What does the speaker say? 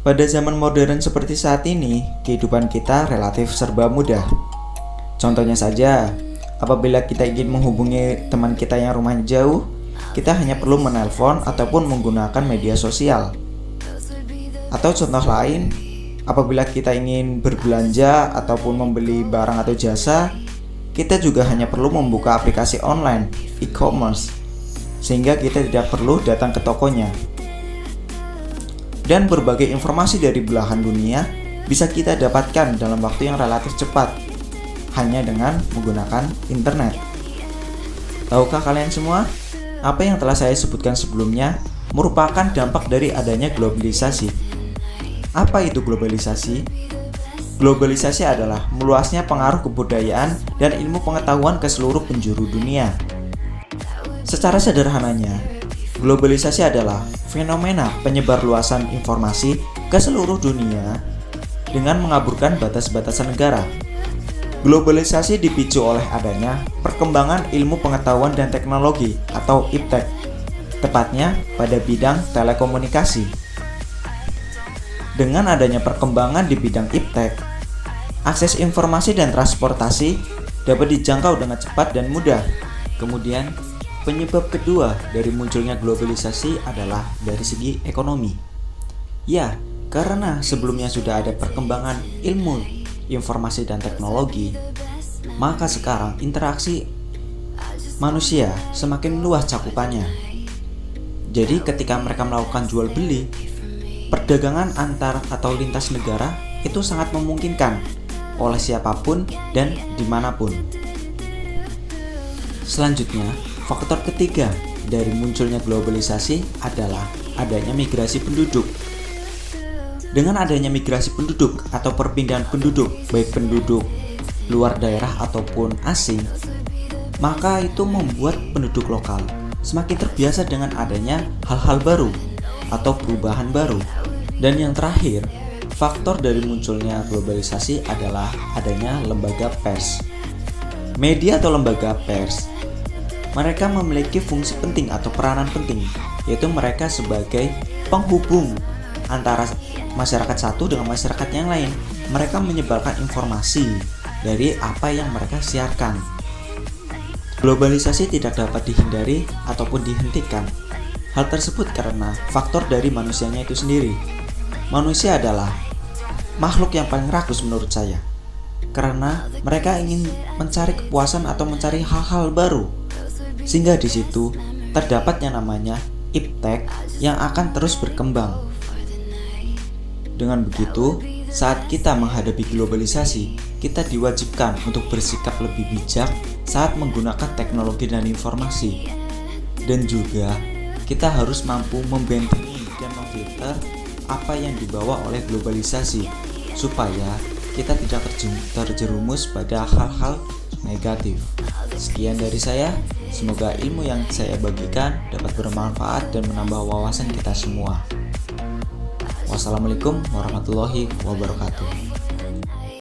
Pada zaman modern seperti saat ini, kehidupan kita relatif serba mudah. Contohnya saja, apabila kita ingin menghubungi teman kita yang rumahnya jauh, kita hanya perlu menelpon ataupun menggunakan media sosial. Atau contoh lain, apabila kita ingin berbelanja ataupun membeli barang atau jasa, kita juga hanya perlu membuka aplikasi online, e-commerce, sehingga kita tidak perlu datang ke tokonya. Dan berbagai informasi dari belahan dunia bisa kita dapatkan dalam waktu yang relatif cepat, hanya dengan menggunakan internet. Tahukah kalian semua, apa yang telah saya sebutkan sebelumnya merupakan dampak dari adanya globalisasi. Apa itu globalisasi? Globalisasi adalah meluasnya pengaruh kebudayaan dan ilmu pengetahuan ke seluruh penjuru dunia. Secara sederhananya, globalisasi adalah fenomena penyebarluasan informasi ke seluruh dunia dengan mengaburkan batas-batasan negara. Globalisasi dipicu oleh adanya perkembangan ilmu pengetahuan dan teknologi atau IPTEK, tepatnya pada bidang telekomunikasi. Dengan adanya perkembangan di bidang IPTEK, akses informasi dan transportasi dapat dijangkau dengan cepat dan mudah. Kemudian, penyebab kedua dari munculnya globalisasi adalah dari segi ekonomi. Ya, karena sebelumnya sudah ada perkembangan ilmu, informasi dan teknologi, maka sekarang interaksi manusia semakin luas cakupannya. Jadi ketika mereka melakukan jual beli, perdagangan antar atau lintas negara itu sangat memungkinkan oleh siapapun dan dimanapun. Selanjutnya, faktor ketiga dari munculnya globalisasi adalah adanya migrasi penduduk. Dengan adanya migrasi penduduk atau perpindahan penduduk, baik penduduk luar daerah ataupun asing, maka itu membuat penduduk lokal semakin terbiasa dengan adanya hal-hal baru atau perubahan baru. Dan yang terakhir, faktor dari munculnya globalisasi adalah adanya lembaga pers. Media atau lembaga pers, mereka memiliki fungsi penting atau peranan penting, yaitu mereka sebagai penghubung antara masyarakat satu dengan masyarakat yang lain. Mereka menyebarkan informasi dari apa yang mereka siarkan. Globalisasi tidak dapat dihindari ataupun dihentikan. Hal tersebut karena faktor dari manusianya itu sendiri. Manusia adalah makhluk yang paling rakus menurut saya, karena mereka ingin mencari kepuasan atau mencari hal-hal baru. Sehingga di situ terdapat yang namanya IPTEK yang akan terus berkembang. Dengan begitu, saat kita menghadapi globalisasi, kita diwajibkan untuk bersikap lebih bijak saat menggunakan teknologi dan informasi. Dan juga, kita harus mampu membentengi dan memfilter apa yang dibawa oleh globalisasi, supaya kita tidak terjerumus pada hal-hal negatif. Sekian dari saya, semoga ilmu yang saya bagikan dapat bermanfaat dan menambah wawasan kita semua. Wassalamualaikum warahmatullahi wabarakatuh.